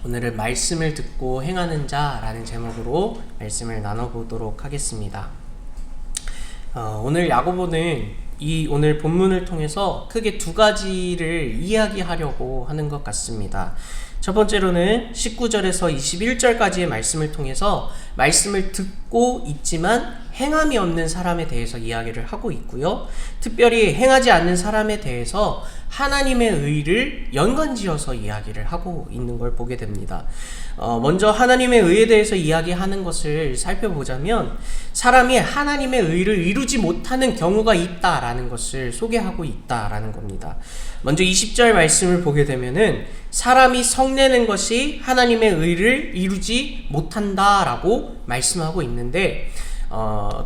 오늘은 말씀을 듣고 행하는 자라는 제목으로 말씀을 나눠보도록 하겠습니다. 오늘 야고보는 오늘 본문을 통해서 크게 두 가지를 이야기하려고 하는 것 같습니다. 첫 번째로는 19절에서 21절까지의 말씀을 통해서 말씀을 듣고 있지만 행함이 없는 사람에 대해서 이야기를 하고 있고요. 특별히 행하지 않는 사람에 대해서 하나님의 의를 연관지어서 이야기를 하고 있는 걸 보게 됩니다. 먼저 하나님의 의에 대해서 이야기하는 것을 살펴보자면 사람이 하나님의 의를 이루지 못하는 경우가 있다라는 것을 소개하고 있다라는 겁니다. 먼저 20절 말씀을 보게 되면은 사람이 성내는 것이 하나님의 의를 이루지 못한다라고 말씀하고 있는데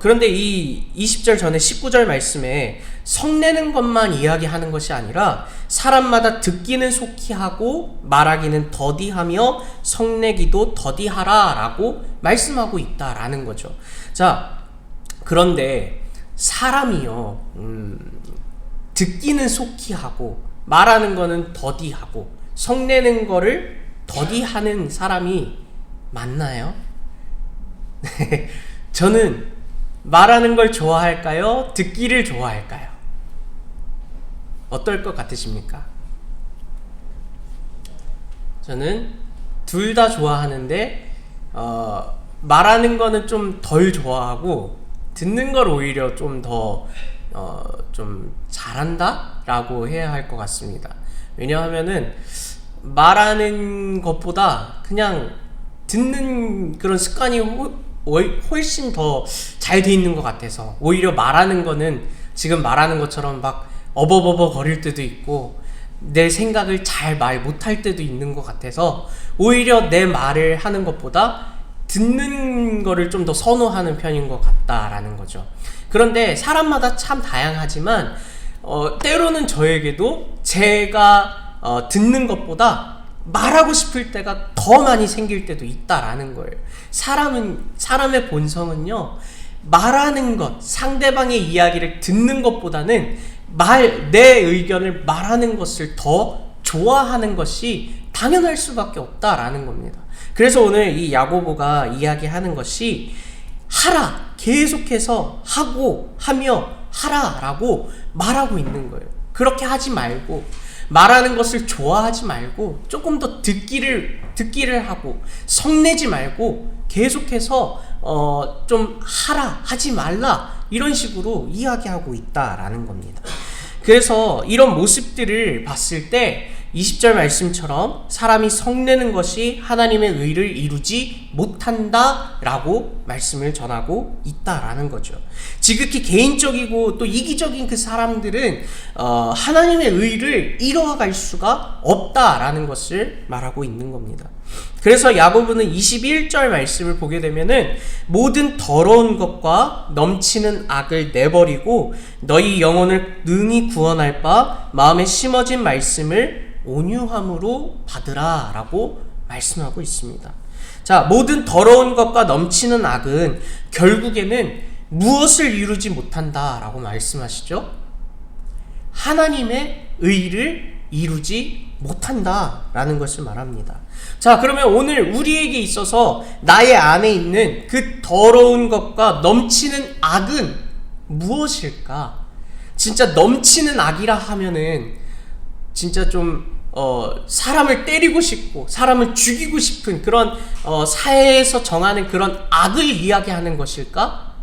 그런데 이 20절 전에 19절 말씀에 성내는 것만 이야기하는 것이 아니라 사람마다 듣기는 속히 하고 말하기는 더디하며 성내기도 더디하라 라고 말씀하고 있다라는 거죠. 자, 그런데 사람이요 듣기는 속히 하고 말하는 거는 더디하고 성내는 거를 더디하는 사람이 맞나요? 저는 말하는 걸 좋아할까요? 듣기를 좋아할까요? 어떨 것 같으십니까? 저는 둘 다 좋아하는데 말하는 거는 좀 덜 좋아하고 듣는 걸 오히려 좀 더 좀 잘한다? 라고 해야 할 것 같습니다. 왜냐하면은 말하는 것보다 그냥 듣는 그런 습관이 훨씬 더 잘 돼 있는 것 같아서 오히려 말하는 거는 지금 말하는 것처럼 막 어버버버 거릴 때도 있고 내 생각을 잘 말 못할 때도 있는 것 같아서 오히려 내 말을 하는 것보다 듣는 거를 좀 더 선호하는 편인 것 같다라는 거죠. 그런데 사람마다 참 다양하지만 때로는 저에게도 제가 듣는 것보다 말하고 싶을 때가 더 많이 생길 때도 있다라는 거예요. 사람의 본성은요, 말하는 것, 상대방의 이야기를 듣는 것보다는 내 의견을 말하는 것을 더 좋아하는 것이 당연할 수밖에 없다라는 겁니다. 그래서 오늘 이 야고보가 이야기하는 것이 하라, 계속해서 하고 하며 하라라고 말하고 있는 거예요. 그렇게 하지 말고 말하는 것을 좋아하지 말고 조금 더 듣기를 하고 성내지 말고 계속해서 좀 하라, 하지 말라 이런 식으로 이야기하고 있다라는 겁니다. 그래서 이런 모습들을 봤을 때 20절 말씀처럼 사람이 성내는 것이 하나님의 의를 이루지 못한다라고 말씀을 전하고 있다라는 거죠. 지극히 개인적이고 또 이기적인 그 사람들은 하나님의 의를 이뤄갈 수가 없다라는 것을 말하고 있는 겁니다. 그래서 야고보는 21절 말씀을 보게 되면은 모든 더러운 것과 넘치는 악을 내버리고 너희 영혼을 능히 구원할 바 마음에 심어진 말씀을 온유함으로 받으라 라고 말씀하고 있습니다. 자, 모든 더러운 것과 넘치는 악은 결국에는 무엇을 이루지 못한다 라고 말씀하시죠? 하나님의 의를 이루지 못한다 라는 것을 말합니다. 자, 그러면 오늘 우리에게 있어서 나의 안에 있는 그 더러운 것과 넘치는 악은 무엇일까? 진짜 넘치는 악이라 하면은 진짜 좀 사람을 때리고 싶고 사람을 죽이고 싶은 그런 사회에서 정하는 그런 악을 이야기하는 것일까?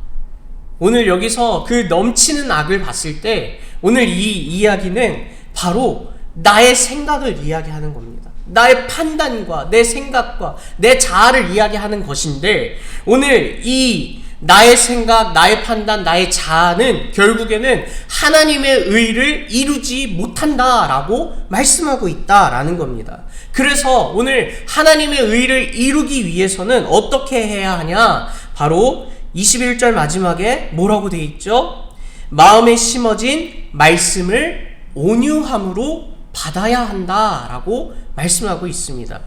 오늘 여기서 그 넘치는 악을 봤을 때 오늘 이 이야기는 바로 나의 생각을 이야기하는 겁니다. 나의 판단과 내 생각과 내 자아를 이야기하는 것인데 오늘 이 나의 생각, 나의 판단, 나의 자아는 결국에는 하나님의 의를 이루지 못한다라고 말씀하고 있다라는 겁니다. 그래서 오늘 하나님의 의를 이루기 위해서는 어떻게 해야 하냐? 바로 21절 마지막에 뭐라고 되어 있죠? 마음에 심어진 말씀을 온유함으로 받아야 한다라고 말씀하고 있습니다.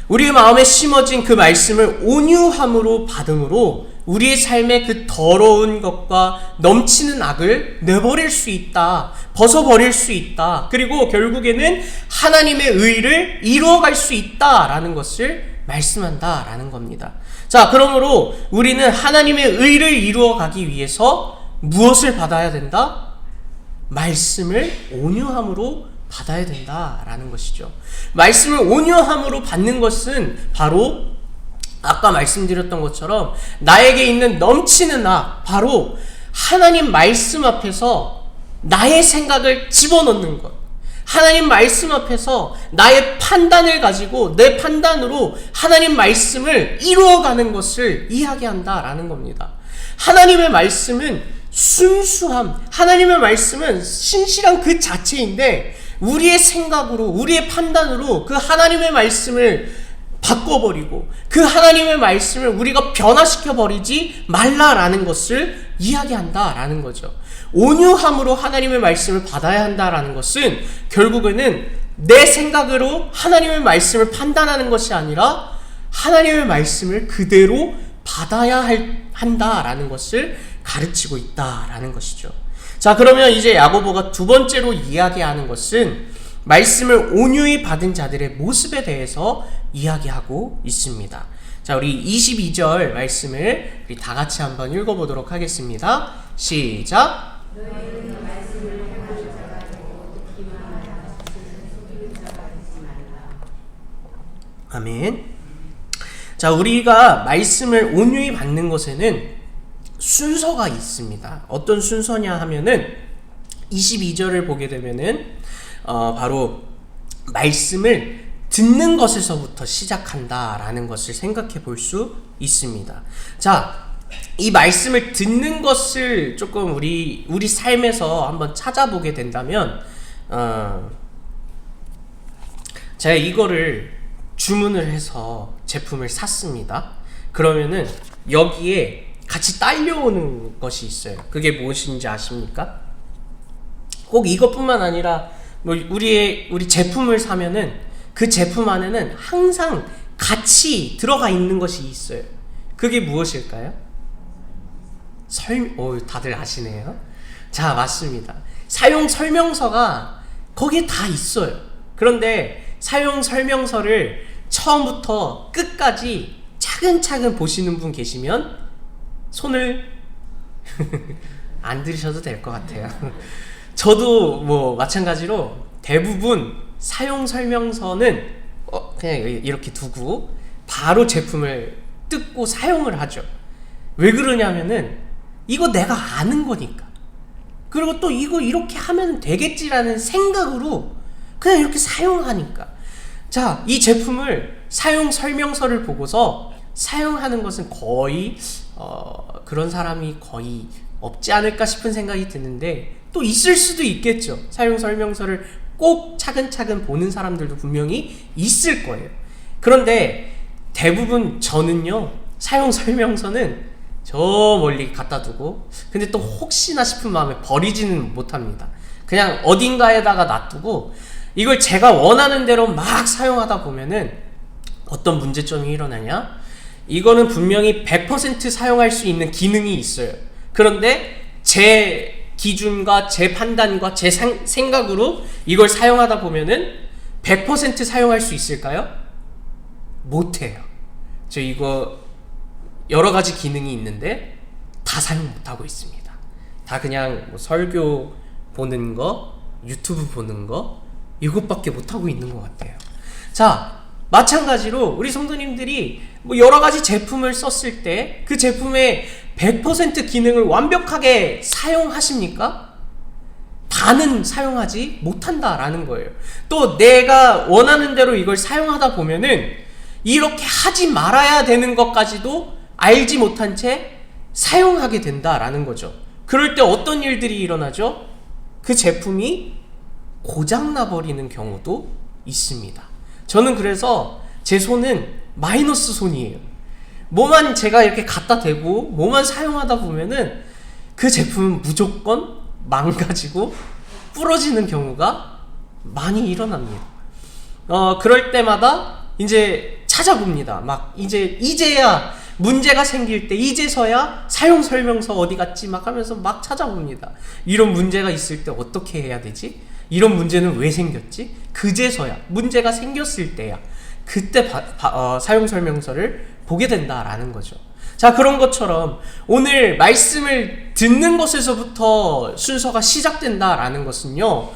우리의 마음에 심어진 그 말씀을 온유함으로 받음으로 우리의 삶의 그 더러운 것과 넘치는 악을 내버릴 수 있다. 벗어버릴 수 있다. 그리고 결국에는 하나님의 의를 이루어갈 수 있다라는 것을 말씀한다라는 겁니다. 자, 그러므로 우리는 하나님의 의를 이루어가기 위해서 무엇을 받아야 된다? 말씀을 온유함으로 받아야 된다라는 것이죠. 말씀을 온유함으로 받는 것은 바로 아까 말씀드렸던 것처럼 나에게 있는 넘치는 악, 바로 하나님 말씀 앞에서 나의 생각을 집어넣는 것, 하나님 말씀 앞에서 나의 판단을 가지고 내 판단으로 하나님 말씀을 이루어가는 것을 이야기한다라는 겁니다. 하나님의 말씀은 순수함, 하나님의 말씀은 신실한 그 자체인데 우리의 생각으로, 우리의 판단으로 그 하나님의 말씀을 바꿔버리고 그 하나님의 말씀을 우리가 변화시켜버리지 말라라는 것을 이야기한다라는 거죠. 온유함으로 하나님의 말씀을 받아야 한다라는 것은 결국에는 내 생각으로 하나님의 말씀을 판단하는 것이 아니라 하나님의 말씀을 그대로 받아야 한다라는 것을 가르치고 있다라는 것이죠. 자, 그러면 이제 야고보가 두 번째로 이야기하는 것은 말씀을 온유히 받은 자들의 모습에 대해서 이야기하고 있습니다. 자, 우리 22절 말씀을 우리 다 같이 한번 읽어보도록 하겠습니다. 시작. 아멘. 자, 우리가 말씀을 온유히 받는 것에는 순서가 있습니다. 어떤 순서냐 하면은 22절을 보게 되면은 바로 말씀을 듣는 것에서부터 시작한다라는 것을 생각해 볼 수 있습니다. 자, 이 말씀을 듣는 것을 조금 우리 삶에서 한번 찾아보게 된다면 제가 이거를 주문을 해서 제품을 샀습니다. 그러면은 여기에 같이 딸려오는 것이 있어요. 그게 무엇인지 아십니까? 꼭 이것뿐만 아니라 우리 제품을 사면은 그 제품 안에는 항상 같이 들어가 있는 것이 있어요. 그게 무엇일까요? 다들 아시네요. 자, 맞습니다. 사용 설명서가 거기에 다 있어요. 그런데 사용 설명서를 처음부터 끝까지 차근차근 보시는 분 계시면 손을 안 들으셔도 될 것 같아요. 저도 마찬가지로 대부분 사용 설명서는 그냥 이렇게 두고 바로 제품을 뜯고 사용을 하죠. 왜 그러냐면은 이거 내가 아는 거니까. 그리고 또 이거 이렇게 하면 되겠지라는 생각으로 그냥 이렇게 사용하니까. 자, 이 제품을 사용 설명서를 보고서 사용하는 것은 거의 그런 사람이 거의 없지 않을까 싶은 생각이 드는데 또 있을 수도 있겠죠. 사용 설명서를 꼭 차근차근 보는 사람들도 분명히 있을 거예요. 그런데 대부분 저는요, 사용 설명서는 저 멀리 갖다 두고 근데 또 혹시나 싶은 마음에 버리지는 못합니다. 그냥 어딘가에다가 놔두고 이걸 제가 원하는 대로 막 사용하다 보면은 어떤 문제점이 일어나냐? 이거는 분명히 100% 사용할 수 있는 기능이 있어요. 그런데 제 기준과 제 판단과 제 생각으로 이걸 사용하다 보면은 100% 사용할 수 있을까요? 못해요. 저 이거 여러 가지 기능이 있는데 다 사용 못하고 있습니다. 다 그냥 설교 보는 거, 유튜브 보는 거 이것밖에 못하고 있는 것 같아요. 자, 마찬가지로 우리 성도님들이 여러 가지 제품을 썼을 때 그 제품의 100% 기능을 완벽하게 사용하십니까? 다는 사용하지 못한다라는 거예요. 또 내가 원하는 대로 이걸 사용하다 보면은 이렇게 하지 말아야 되는 것까지도 알지 못한 채 사용하게 된다라는 거죠. 그럴 때 어떤 일들이 일어나죠? 그 제품이 고장나 버리는 경우도 있습니다. 저는 그래서 제 손은 마이너스 손이에요. 뭐만 제가 이렇게 갖다 대고 뭐만 사용하다 보면은 그 제품은 무조건 망가지고 부러지는 경우가 많이 일어납니다. 그럴 때마다 이제 찾아봅니다. 막 이제야 문제가 생길 때 이제서야 사용 설명서 어디 갔지 막 하면서 막 찾아봅니다. 이런 문제가 있을 때 어떻게 해야 되지? 이런 문제는 왜 생겼지? 그제서야 문제가 생겼을 때야 그때 사용 설명서를 보게 된다라는 거죠. 자, 그런 것처럼 오늘 말씀을 듣는 것에서부터 순서가 시작된다라는 것은요,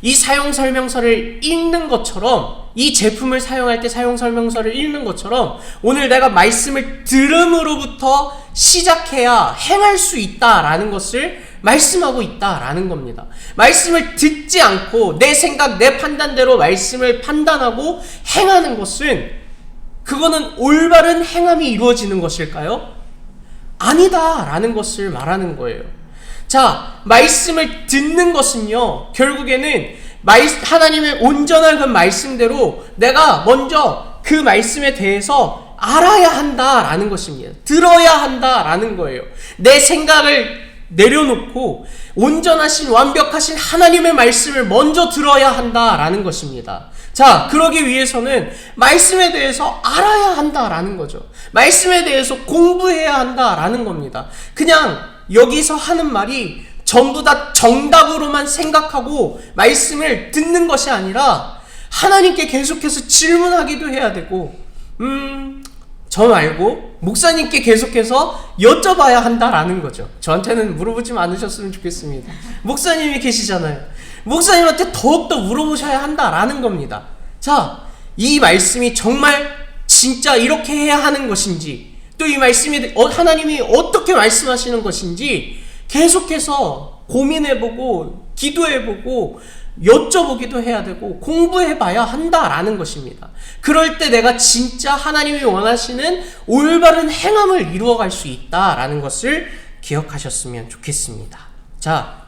이 사용 설명서를 읽는 것처럼, 이 제품을 사용할 때 사용 설명서를 읽는 것처럼 오늘 내가 말씀을 들음으로부터 시작해야 행할 수 있다라는 것을 말씀하고 있다라는 겁니다. 말씀을 듣지 않고 내 생각, 내 판단대로 말씀을 판단하고 행하는 것은, 그거는 올바른 행함이 이루어지는 것일까요? 아니다라는 것을 말하는 거예요. 자, 말씀을 듣는 것은요, 결국에는 하나님의 온전한 그 말씀대로 내가 먼저 그 말씀에 대해서 알아야 한다라는 것입니다. 들어야 한다라는 거예요. 내 생각을 내려놓고 온전하신 완벽하신 하나님의 말씀을 먼저 들어야 한다라는 것입니다. 자, 그러기 위해서는 말씀에 대해서 알아야 한다라는 거죠. 말씀에 대해서 공부해야 한다라는 겁니다. 그냥 여기서 하는 말이 전부 다 정답으로만 생각하고 말씀을 듣는 것이 아니라 하나님께 계속해서 질문하기도 해야 되고, 저 말고 목사님께 계속해서 여쭤봐야 한다라는 거죠. 저한테는 물어보지 않으셨으면 좋겠습니다. 목사님이 계시잖아요. 목사님한테 더욱더 물어보셔야 한다라는 겁니다. 자, 이 말씀이 정말 진짜 이렇게 해야 하는 것인지, 또 이 말씀이 하나님이 어떻게 말씀하시는 것인지 계속해서 고민해보고 기도해보고 여쭤보기도 해야 되고 공부해봐야 한다라는 것입니다. 그럴 때 내가 진짜 하나님이 원하시는 올바른 행함을 이루어갈 수 있다라는 것을 기억하셨으면 좋겠습니다. 자,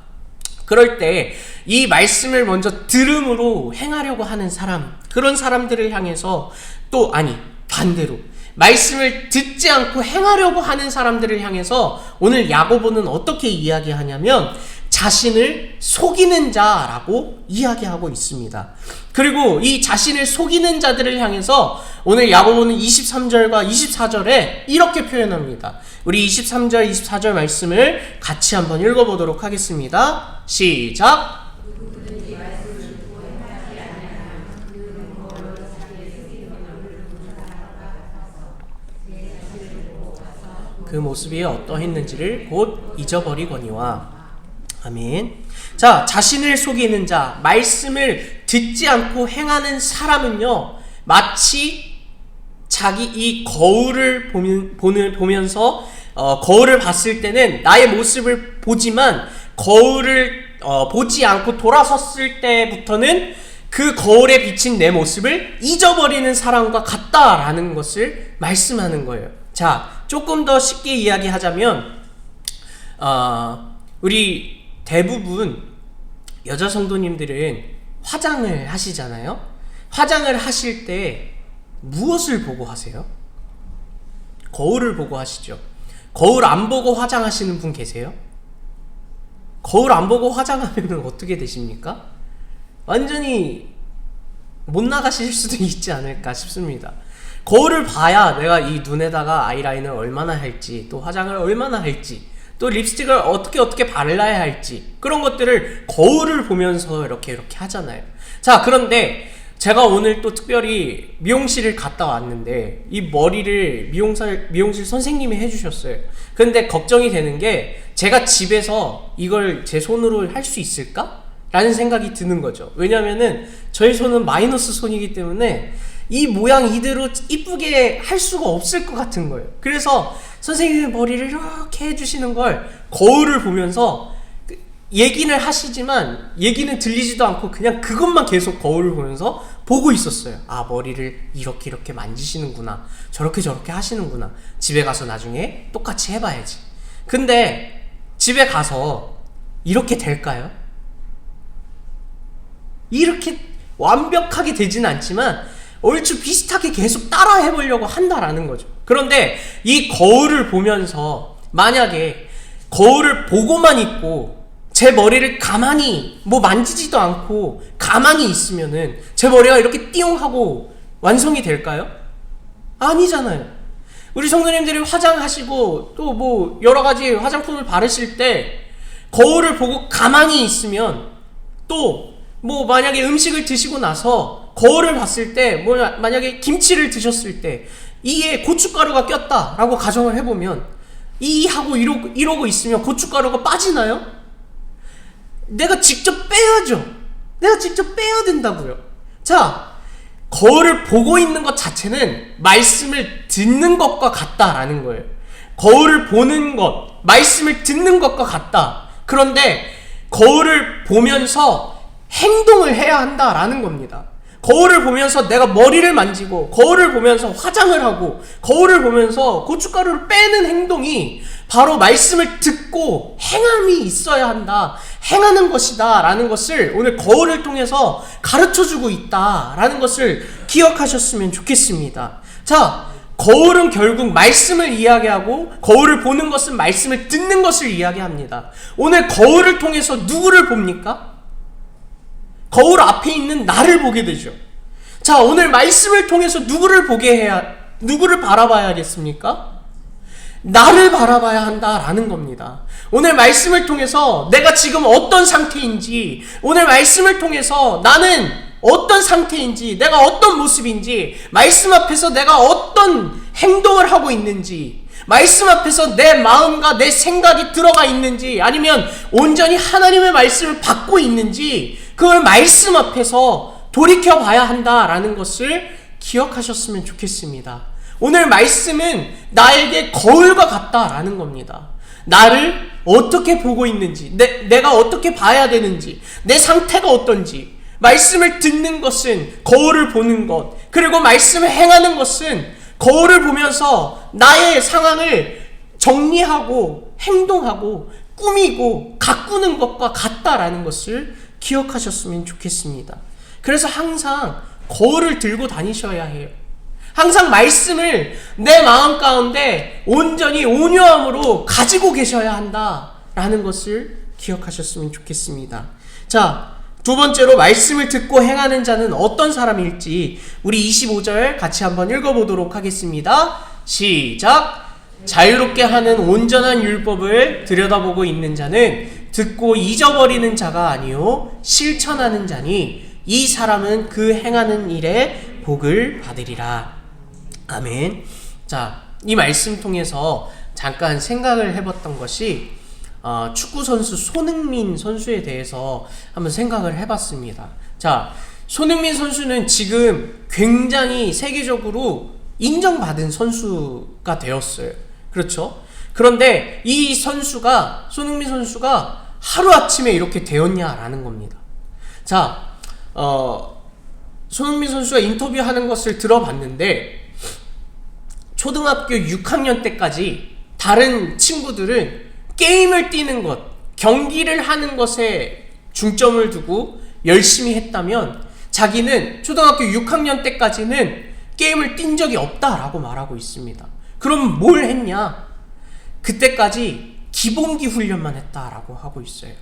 그럴 때 이 말씀을 먼저 들음으로 행하려고 하는 사람, 그런 사람들을 향해서, 또 아니 반대로 말씀을 듣지 않고 행하려고 하는 사람들을 향해서 오늘 야고보는 어떻게 이야기하냐면 자신을 속이는 자라고 이야기하고 있습니다. 그리고 이 자신을 속이는 자들을 향해서 오늘 야고보는 23절과 24절에 이렇게 표현합니다. 우리 23절, 24절 말씀을 같이 한번 읽어보도록 하겠습니다. 시작! 그 모습이 어떠했는지를 곧 잊어버리거니와. 아멘. 자, 자신을 속이는 자, 말씀을 듣지 않고 행하는 사람은요, 마치 자기 이 거울을 보면서 거울을 봤을 때는 나의 모습을 보지만 거울을 보지 않고 돌아섰을 때부터는 그 거울에 비친 내 모습을 잊어버리는 사람과 같다라는 것을 말씀하는 거예요. 자, 조금 더 쉽게 이야기하자면 우리 대부분 여자 성도님들은 화장을 하시잖아요. 화장을 하실 때 무엇을 보고 하세요? 거울을 보고 하시죠. 거울 안 보고 화장하시는 분 계세요? 거울 안 보고 화장하면 어떻게 되십니까? 완전히 못 나가실 수도 있지 않을까 싶습니다. 거울을 봐야 내가 이 눈에다가 아이라인을 얼마나 할지, 또 화장을 얼마나 할지, 또 립스틱을 어떻게 발라야 할지, 그런 것들을 거울을 보면서 이렇게 하잖아요. 자, 그런데 제가 오늘 또 특별히 미용실을 갔다 왔는데 이 머리를 미용실 선생님이 해주셨어요. 근데 걱정이 되는 게 제가 집에서 이걸 제 손으로 할 수 있을까? 라는 생각이 드는 거죠. 왜냐면은 저희 손은 마이너스 손이기 때문에 이 모양 이대로 이쁘게 할 수가 없을 것 같은 거예요. 그래서 선생님의 머리를 이렇게 해주시는 걸 거울을 보면서 얘기는 하시지만 얘기는 들리지도 않고 그냥 그것만 계속 거울을 보면서 보고 있었어요. 아, 머리를 이렇게 만지시는구나, 저렇게 하시는구나. 집에 가서 나중에 똑같이 해봐야지. 근데 집에 가서 이렇게 될까요? 이렇게 완벽하게 되지는 않지만 얼추 비슷하게 계속 따라 해보려고 한다라는 거죠. 그런데 이 거울을 보면서 만약에 거울을 보고만 있고 제 머리를 가만히 만지지도 않고 가만히 있으면은 제 머리가 이렇게 띠용 하고 완성이 될까요? 아니잖아요. 우리 성도님들이 화장하시고 또 뭐 여러 가지 화장품을 바르실 때 거울을 보고 가만히 있으면, 또 뭐 만약에 음식을 드시고 나서 거울을 봤을 때, 뭐 만약에 김치를 드셨을 때 이에 고춧가루가 꼈다라고 가정을 해보면, 이 하고 이러고 있으면 고춧가루가 빠지나요? 내가 직접 빼야죠. 내가 직접 빼야 된다고요. 자, 거울을 보고 있는 것 자체는 말씀을 듣는 것과 같다라는 거예요. 거울을 보는 것, 말씀을 듣는 것과 같다. 그런데 거울을 보면서 행동을 해야 한다라는 겁니다. 거울을 보면서 내가 머리를 만지고, 거울을 보면서 화장을 하고, 거울을 보면서 고춧가루를 빼는 행동이 바로 말씀을 듣고 행함이 있어야 한다, 행하는 것이다 라는 것을 오늘 거울을 통해서 가르쳐주고 있다 라는 것을 기억하셨으면 좋겠습니다. 자, 거울은 결국 말씀을 이야기하고, 거울을 보는 것은 말씀을 듣는 것을 이야기합니다. 오늘 거울을 통해서 누구를 봅니까? 거울 앞에 있는 나를 보게 되죠. 자, 오늘 말씀을 통해서 누구를 바라봐야겠습니까? 나를 바라봐야 한다라는 겁니다. 오늘 말씀을 통해서 내가 지금 어떤 상태인지, 오늘 말씀을 통해서 나는 어떤 상태인지, 내가 어떤 모습인지, 말씀 앞에서 내가 어떤 행동을 하고 있는지, 말씀 앞에서 내 마음과 내 생각이 들어가 있는지, 아니면 온전히 하나님의 말씀을 받고 있는지, 그걸 말씀 앞에서 돌이켜 봐야 한다라는 것을 기억하셨으면 좋겠습니다. 오늘 말씀은 나에게 거울과 같다라는 겁니다. 나를 어떻게 보고 있는지, 내가 어떻게 봐야 되는지, 내 상태가 어떤지. 말씀을 듣는 것은 거울을 보는 것, 그리고 말씀을 행하는 것은 거울을 보면서 나의 상황을 정리하고 행동하고 꾸미고 가꾸는 것과 같다라는 것을 기억하셨으면 좋겠습니다. 그래서 항상 거울을 들고 다니셔야 해요. 항상 말씀을 내 마음 가운데 온전히 온유함으로 가지고 계셔야 한다라는 것을 기억하셨으면 좋겠습니다. 자, 두 번째로 말씀을 듣고 행하는 자는 어떤 사람일지 우리 25절 같이 한번 읽어보도록 하겠습니다. 시작! 자유롭게 하는 온전한 율법을 들여다보고 있는 자는 듣고 잊어버리는 자가 아니요 실천하는 자니 이 사람은 그 행하는 일에 복을 받으리라. 아멘. 자, 이 말씀 통해서 잠깐 생각을 해봤던 것이 축구선수 손흥민 선수에 대해서 한번 생각을 해봤습니다. 자, 손흥민 선수는 지금 굉장히 세계적으로 인정받은 선수가 되었어요. 그렇죠? 그런데 이 선수가, 손흥민 선수가 하루아침에 이렇게 되었냐라는 겁니다. 자, 손흥민 선수가 인터뷰하는 것을 들어봤는데 초등학교 6학년 때까지 다른 친구들은 게임을 뛰는 것, 경기를 하는 것에 중점을 두고 열심히 했다면 자기는 초등학교 6학년 때까지는 게임을 뛴 적이 없다라고 말하고 있습니다. 그럼 뭘 했냐? 그때까지 기본기 훈련만 했다라고 하고 있어요.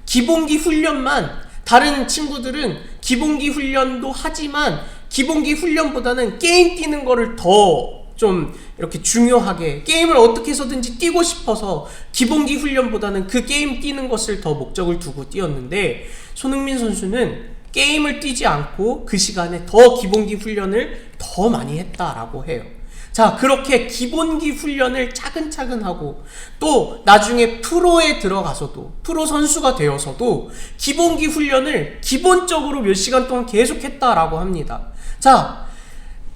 기본기 훈련만, 다른 친구들은 기본기 훈련도 하지만 기본기 훈련보다는 게임 뛰는 거를 더 좀 이렇게 중요하게, 게임을 어떻게 해서든지 뛰고 싶어서 기본기 훈련보다는 그 게임 뛰는 것을 더 목적을 두고 뛰었는데, 손흥민 선수는 게임을 뛰지 않고 그 시간에 더 기본기 훈련을 더 많이 했다라고 해요. 자, 그렇게 기본기 훈련을 차근차근 하고 또 나중에 프로에 들어가서도, 프로 선수가 되어서도 기본기 훈련을 기본적으로 몇 시간 동안 계속 했다라고 합니다. 자,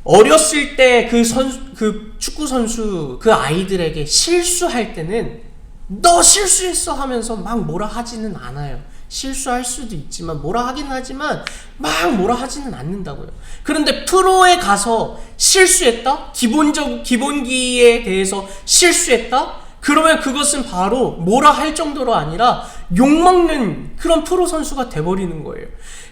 어렸을 때 그 축구 선수 그 아이들에게 실수할 때는 너 실수했어 하면서 막 뭐라 하지는 않아요. 실수할 수도 있지만 뭐라 하긴 하지만 막 뭐라 하지는 않는다고요. 그런데 프로에 가서 실수했다? 기본기에 대해서 실수했다? 그러면 그것은 바로 뭐라 할 정도로 아니라 욕먹는 그런 프로 선수가 돼버리는 거예요.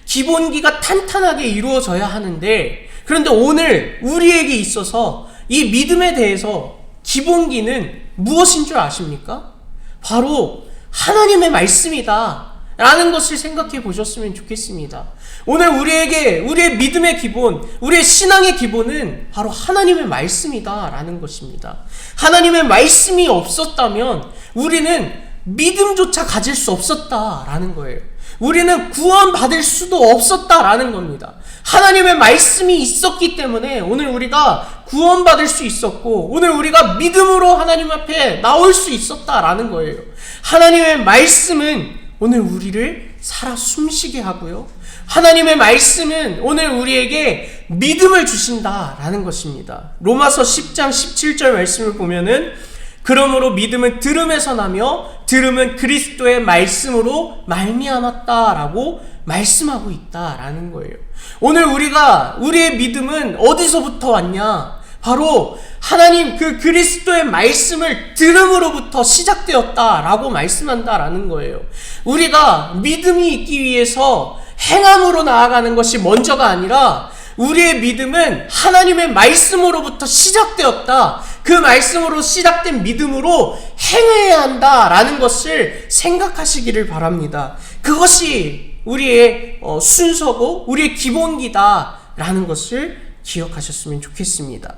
기본기가 탄탄하게 이루어져야 하는데, 그런데 오늘 우리에게 있어서 이 믿음에 대해서 기본기는 무엇인 줄 아십니까? 바로 하나님의 말씀이다 라는 것을 생각해 보셨으면 좋겠습니다. 오늘 우리의 믿음의 기본, 우리의 신앙의 기본은 바로 하나님의 말씀이다라는 것입니다. 하나님의 말씀이 없었다면 우리는 믿음조차 가질 수 없었다라는 거예요. 우리는 구원받을 수도 없었다라는 겁니다. 하나님의 말씀이 있었기 때문에 오늘 우리가 구원받을 수 있었고, 오늘 우리가 믿음으로 하나님 앞에 나올 수 있었다라는 거예요. 하나님의 말씀은 오늘 우리를 살아 숨쉬게 하고요, 하나님의 말씀은 오늘 우리에게 믿음을 주신다라는 것입니다. 로마서 10장 17절 말씀을 보면은, 그러므로 믿음은 들음에서 나며 들음은 그리스도의 말씀으로 말미암았다라고 말씀하고 있다라는 거예요. 오늘 우리의 믿음은 어디서부터 왔냐? 바로 하나님 그 그리스도의 말씀을 들음으로부터 시작되었다라고 말씀한다라는 거예요. 우리가 믿음이 있기 위해서 행함으로 나아가는 것이 먼저가 아니라 우리의 믿음은 하나님의 말씀으로부터 시작되었다. 그 말씀으로 시작된 믿음으로 행해야 한다라는 것을 생각하시기를 바랍니다. 그것이 우리의 순서고 우리의 기본기다라는 것을 기억하셨으면 좋겠습니다.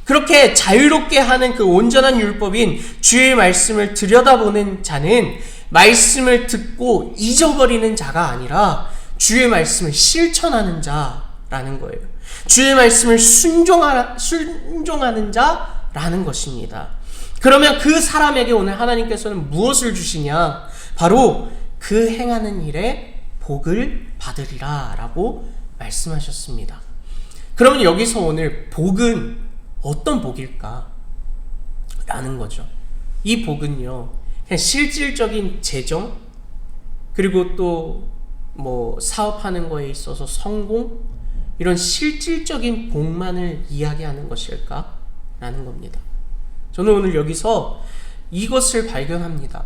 그렇게 자유롭게 하는 그 온전한 율법인 주의 말씀을 들여다보는 자는 말씀을 듣고 잊어버리는 자가 아니라 주의 말씀을 실천하는 자라는 거예요. 주의 말씀을 순종하는 자라는 것입니다. 그러면 그 사람에게 오늘 하나님께서는 무엇을 주시냐? 바로 그 행하는 일에 복을 받으리라 라고 말씀하셨습니다. 그러면 여기서 오늘 복은 어떤 복일까? 라는 거죠. 이 복은요, 그냥 실질적인 재정, 그리고 또 사업하는 거에 있어서 성공, 이런 실질적인 복만을 이야기하는 것일까? 라는 겁니다. 저는 오늘 여기서 이것을 발견합니다.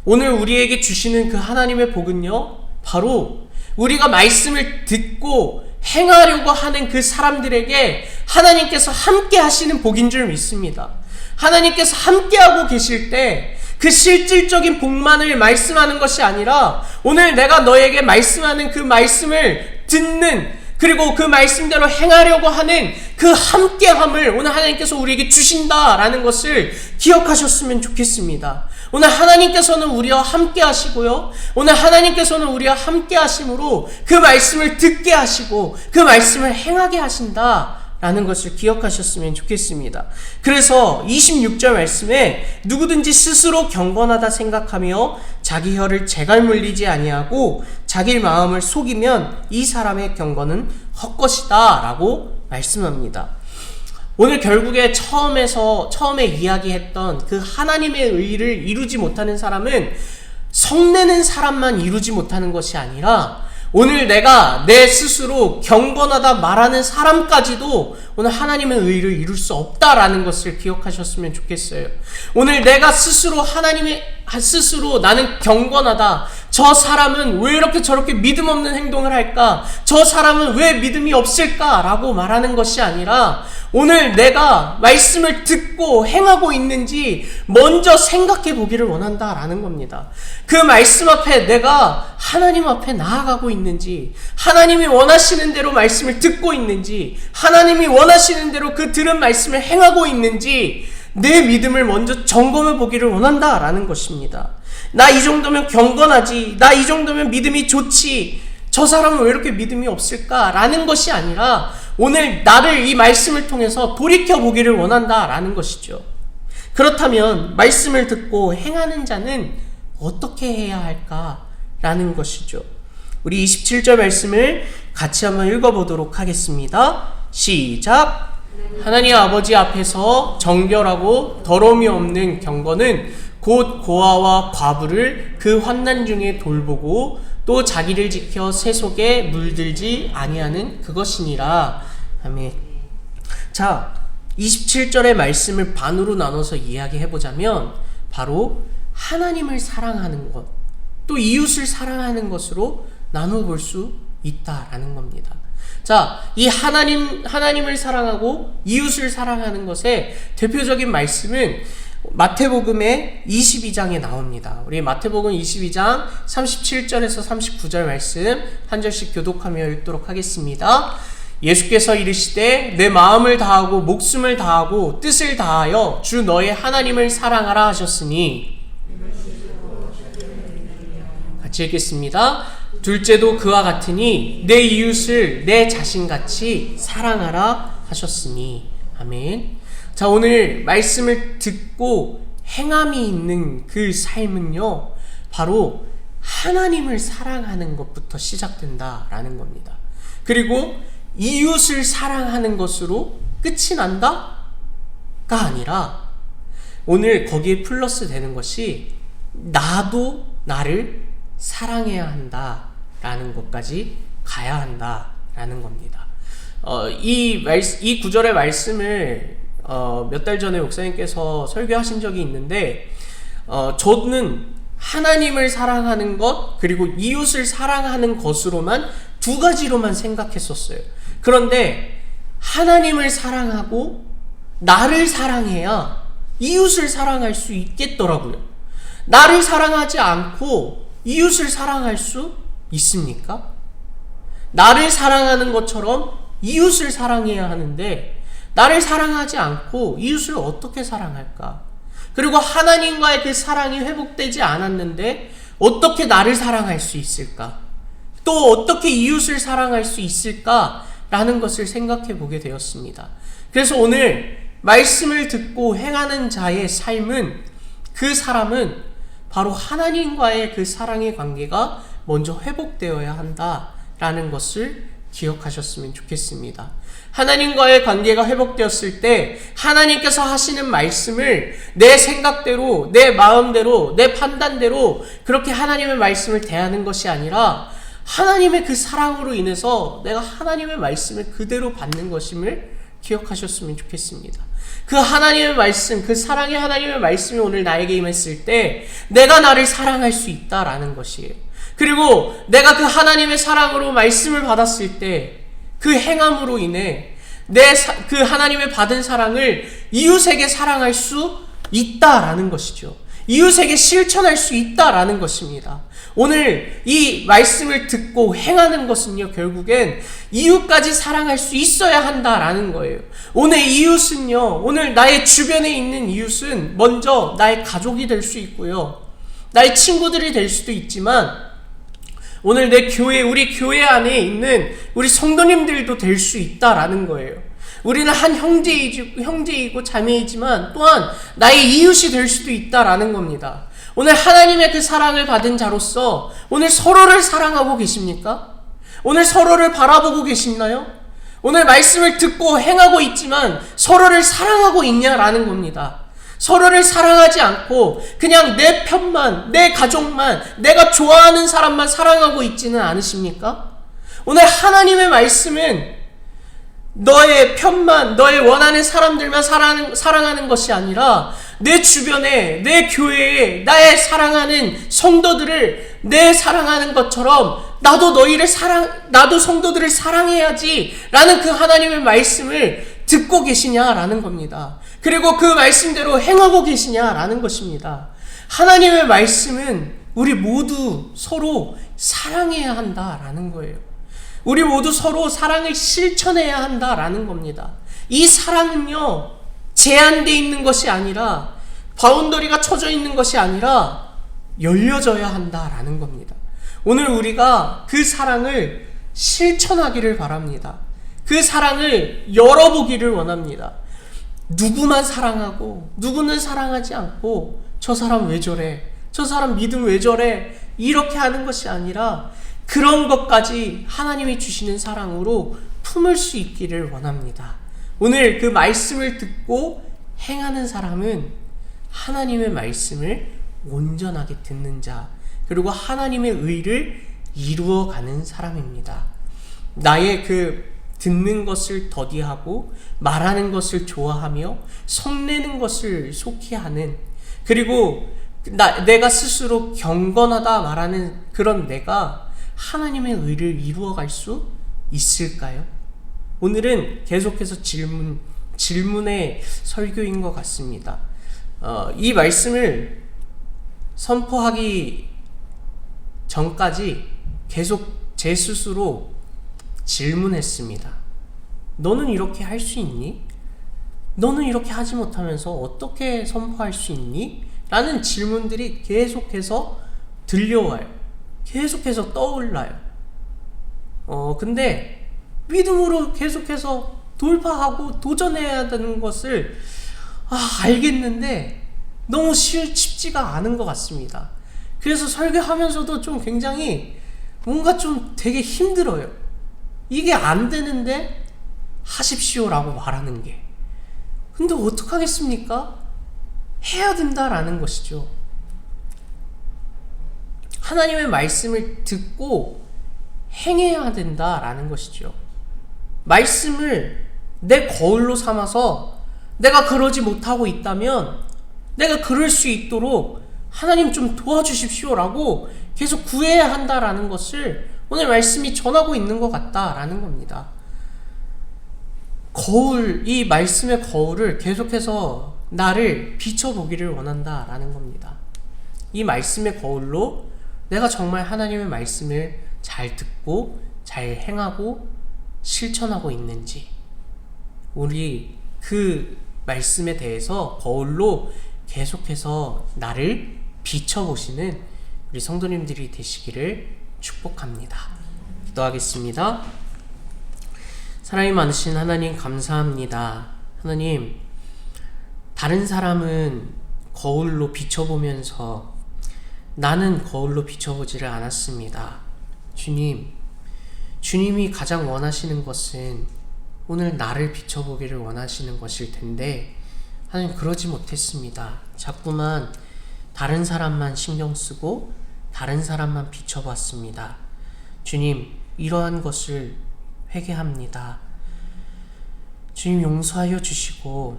오늘 우리에게 주시는 그 하나님의 복은요, 바로 우리가 말씀을 듣고 행하려고 하는 그 사람들에게 하나님께서 함께 하시는 복인 줄 믿습니다. 하나님께서 함께하고 계실 때 그 실질적인 복만을 말씀하는 것이 아니라 오늘 내가 너에게 말씀하는 그 말씀을 듣는, 그리고 그 말씀대로 행하려고 하는 그 함께함을 오늘 하나님께서 우리에게 주신다라는 것을 기억하셨으면 좋겠습니다. 오늘 하나님께서는 우리와 함께 하시고요, 오늘 하나님께서는 우리와 함께 하심으로 그 말씀을 듣게 하시고 그 말씀을 행하게 하신다라는 것을 기억하셨으면 좋겠습니다. 그래서 26절 말씀에 누구든지 스스로 경건하다 생각하며 자기 혀를 제갈 물리지 아니하고 자기 마음을 속이면 이 사람의 경건은 헛것이다 라고 말씀합니다. 오늘 결국에 처음에 이야기했던 그 하나님의 의를 이루지 못하는 사람은 성내는 사람만 이루지 못하는 것이 아니라 오늘 내가 내 스스로 경건하다 말하는 사람까지도 오늘 하나님의 의를 이룰 수 없다라는 것을 기억하셨으면 좋겠어요. 오늘 내가 스스로 나는 경건하다, 저 사람은 왜 이렇게 저렇게 믿음 없는 행동을 할까, 저 사람은 왜 믿음이 없을까라고 말하는 것이 아니라 오늘 내가 말씀을 듣고 행하고 있는지 먼저 생각해 보기를 원한다라는 겁니다. 그 말씀 앞에 내가 하나님 앞에 나아가고 있는지, 하나님이 원하시는 대로 말씀을 듣고 있는지, 하나님이 원하시는 대로 그 들은 말씀을 행하고 있는지 내 믿음을 먼저 점검해 보기를 원한다라는 것입니다. 나 이 정도면 경건하지, 나 이 정도면 믿음이 좋지, 저 사람은 왜 이렇게 믿음이 없을까라는 것이 아니라 오늘 나를 이 말씀을 통해서 돌이켜보기를 원한다라는 것이죠. 그렇다면 말씀을 듣고 행하는 자는 어떻게 해야 할까라는 것이죠. 우리 27절 말씀을 같이 한번 읽어보도록 하겠습니다. 시작! 하나님 아버지 앞에서 정결하고 더러움이 없는 경건은 곧 고아와 과부를 그 환난 중에 돌보고 또 자기를 지켜 세속에 물들지 아니하는 그것이니라. 아멘. 자, 27절의 말씀을 반으로 나눠서 이야기해보자면 바로 하나님을 사랑하는 것, 또 이웃을 사랑하는 것으로 나눠볼 수 있다라는 겁니다. 자, 이 하나님을 사랑하고 이웃을 사랑하는 것의 대표적인 말씀은 마태복음의 22장에 나옵니다. 우리 마태복음 22장 37절에서 39절 말씀 한 절씩 교독하며 읽도록 하겠습니다. 예수께서 이르시되 내 마음을 다하고 목숨을 다하고 뜻을 다하여 주 너의 하나님을 사랑하라 하셨으니, 같이 읽겠습니다. 둘째도 그와 같으니 내 이웃을 내 자신같이 사랑하라 하셨으니. 아멘. 자, 오늘 말씀을 듣고 행함이 있는 그 삶은요, 바로 하나님을 사랑하는 것부터 시작된다라는 겁니다. 그리고 이웃을 사랑하는 것으로 끝이 난다가 아니라 오늘 거기에 플러스 되는 것이 나도 나를 사랑해야 한다라는 것까지 가야 한다라는 겁니다. 이 구절의 말씀을 몇 달 전에 목사님께서 설교하신 적이 있는데, 저는 하나님을 사랑하는 것 그리고 이웃을 사랑하는 것으로만 두 가지로만 생각했었어요. 그런데 하나님을 사랑하고 나를 사랑해야 이웃을 사랑할 수 있겠더라고요. 나를 사랑하지 않고 이웃을 사랑할 수 있습니까? 나를 사랑하는 것처럼 이웃을 사랑해야 하는데 나를 사랑하지 않고 이웃을 어떻게 사랑할까? 그리고 하나님과의 그 사랑이 회복되지 않았는데 어떻게 나를 사랑할 수 있을까? 또 어떻게 이웃을 사랑할 수 있을까라는 것을 생각해 보게 되었습니다. 그래서 오늘 말씀을 듣고 행하는 자의 삶은, 그 사람은 바로 하나님과의 그 사랑의 관계가 먼저 회복되어야 한다라는 것을 기억하셨으면 좋겠습니다. 하나님과의 관계가 회복되었을 때 하나님께서 하시는 말씀을 내 생각대로, 내 마음대로, 내 판단대로 그렇게 하나님의 말씀을 대하는 것이 아니라 하나님의 그 사랑으로 인해서 내가 하나님의 말씀을 그대로 받는 것임을 기억하셨으면 좋겠습니다. 그 하나님의 말씀, 그 사랑의 하나님의 말씀이 오늘 나에게 임했을 때 내가 나를 사랑할 수 있다라는 것이에요. 그리고 내가 그 하나님의 사랑으로 말씀을 받았을 때 그 행함으로 인해 그 하나님의 받은 사랑을 이웃에게 사랑할 수 있다라는 것이죠. 이웃에게 실천할 수 있다라는 것입니다. 오늘 이 말씀을 듣고 행하는 것은요, 결국엔 이웃까지 사랑할 수 있어야 한다라는 거예요. 오늘 이웃은요, 오늘 나의 주변에 있는 이웃은 먼저 나의 가족이 될 수 있고요, 나의 친구들이 될 수도 있지만 오늘 내 교회, 우리 교회 안에 있는 우리 성도님들도 될 수 있다라는 거예요. 우리는 한 형제이고 자매이지만 또한 나의 이웃이 될 수도 있다라는 겁니다. 오늘 하나님의 그 사랑을 받은 자로서 오늘 서로를 사랑하고 계십니까? 오늘 서로를 바라보고 계시나요? 오늘 말씀을 듣고 행하고 있지만 서로를 사랑하고 있냐라는 겁니다. 서로를 사랑하지 않고 그냥 내 편만, 내 가족만, 내가 좋아하는 사람만 사랑하고 있지는 않으십니까? 오늘 하나님의 말씀은 너의 편만, 너의 원하는 사람들만 사랑하는 것이 아니라 내 주변에, 내 교회에 나의 사랑하는 성도들을 내 사랑하는 것처럼 나도 성도들을 사랑해야지 라는 그 하나님의 말씀을 듣고 계시냐라는 겁니다. 그리고 그 말씀대로 행하고 계시냐라는 것입니다. 하나님의 말씀은 우리 모두 서로 사랑해야 한다라는 거예요. 우리 모두 서로 사랑을 실천해야 한다라는 겁니다. 이 사랑은요, 제한되어 있는 것이 아니라, 바운더리가 쳐져 있는 것이 아니라 열려져야 한다라는 겁니다. 오늘 우리가 그 사랑을 실천하기를 바랍니다. 그 사랑을 열어보기를 원합니다. 누구만 사랑하고 누구는 사랑하지 않고 저 사람 왜 저래? 저 사람 믿음 왜 저래? 이렇게 하는 것이 아니라 그런 것까지 하나님이 주시는 사랑으로 품을 수 있기를 원합니다. 오늘 그 말씀을 듣고 행하는 사람은 하나님의 말씀을 온전하게 듣는 자, 그리고 하나님의 의를 이루어가는 사람입니다. 나의 그 듣는 것을 더디하고 말하는 것을 좋아하며 성내는 것을 속히 하는, 그리고 내가 스스로 경건하다 말하는 그런 내가 하나님의 의를 이루어갈 수 있을까요? 오늘은 계속해서 질문의 설교인 것 같습니다. 이 말씀을 선포하기 전까지 계속 제 스스로 질문했습니다. 너는 이렇게 할 수 있니? 너는 이렇게 하지 못하면서 어떻게 선포할 수 있니? 라는 질문들이 계속해서 들려와요. 계속해서 떠올라요. 근데 믿음으로 계속해서 돌파하고 도전해야 되는 것을 알겠는데 너무 쉽지가 않은 것 같습니다. 그래서 설교하면서도 좀 굉장히 뭔가 좀 되게 힘들어요. 이게 안 되는데 하십시오라고 말하는 게. 근데 어떡하겠습니까? 해야 된다라는 것이죠. 하나님의 말씀을 듣고 행해야 된다라는 것이죠. 말씀을 내 거울로 삼아서 내가 그러지 못하고 있다면 내가 그럴 수 있도록 하나님 좀 도와주십시오라고 계속 구해야 한다라는 것을 오늘 말씀이 전하고 있는 것 같다라는 겁니다. 이 말씀의 거울을 계속해서 나를 비춰보기를 원한다라는 겁니다. 이 말씀의 거울로 내가 정말 하나님의 말씀을 잘 듣고 잘 행하고 실천하고 있는지, 우리 그 말씀에 대해서 거울로 계속해서 나를 비춰보시는 우리 성도님들이 되시기를 축복합니다. 기도하겠습니다. 사랑이 많으신 하나님 감사합니다. 하나님, 다른 사람은 거울로 비춰보면서 나는 거울로 비춰보지를 않았습니다. 주님이 가장 원하시는 것은 오늘 나를 비춰보기를 원하시는 것일 텐데 하나님, 그러지 못했습니다. 자꾸만 다른 사람만 신경 쓰고 다른 사람만 비춰봤습니다. 주님, 이러한 것을 회개합니다. 주님, 용서하여 주시고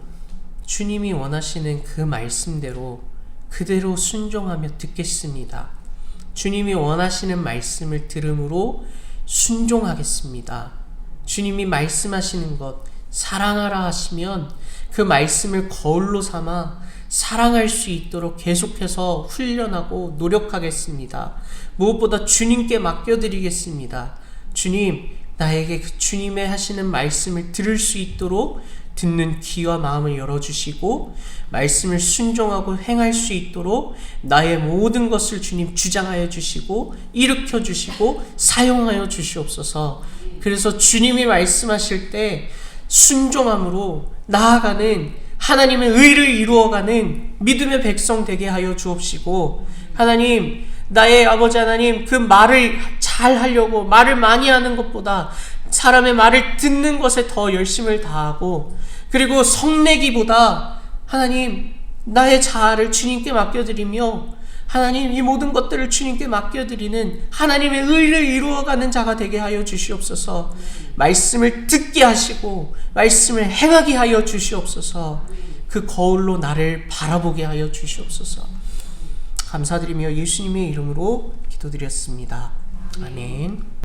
주님이 원하시는 그 말씀대로 그대로 순종하며 듣겠습니다. 주님이 원하시는 말씀을 들음으로 순종하겠습니다. 주님이 말씀하시는 것 사랑하라 하시면 그 말씀을 거울로 삼아 사랑할 수 있도록 계속해서 훈련하고 노력하겠습니다. 무엇보다 주님께 맡겨드리겠습니다. 주님, 나에게 그 주님의 하시는 말씀을 들을 수 있도록 듣는 귀와 마음을 열어주시고 말씀을 순종하고 행할 수 있도록 나의 모든 것을 주님 주장하여 주시고 일으켜 주시고 사용하여 주시옵소서. 그래서 주님이 말씀하실 때 순종함으로 나아가는 하나님의 의를 이루어가는 믿음의 백성 되게 하여 주옵시고, 하나님, 나의 아버지 하나님, 그 말을 잘 하려고 말을 많이 하는 것보다 사람의 말을 듣는 것에 더 열심을 다하고, 그리고 성내기보다 하나님 나의 자아를 주님께 맡겨드리며 하나님 이 모든 것들을 주님께 맡겨드리는 하나님의 의를 이루어가는 자가 되게 하여 주시옵소서. 말씀을 듣게 하시고 말씀을 행하게 하여 주시옵소서. 그 거울로 나를 바라보게 하여 주시옵소서. 감사드리며 예수님의 이름으로 기도드렸습니다. 아멘.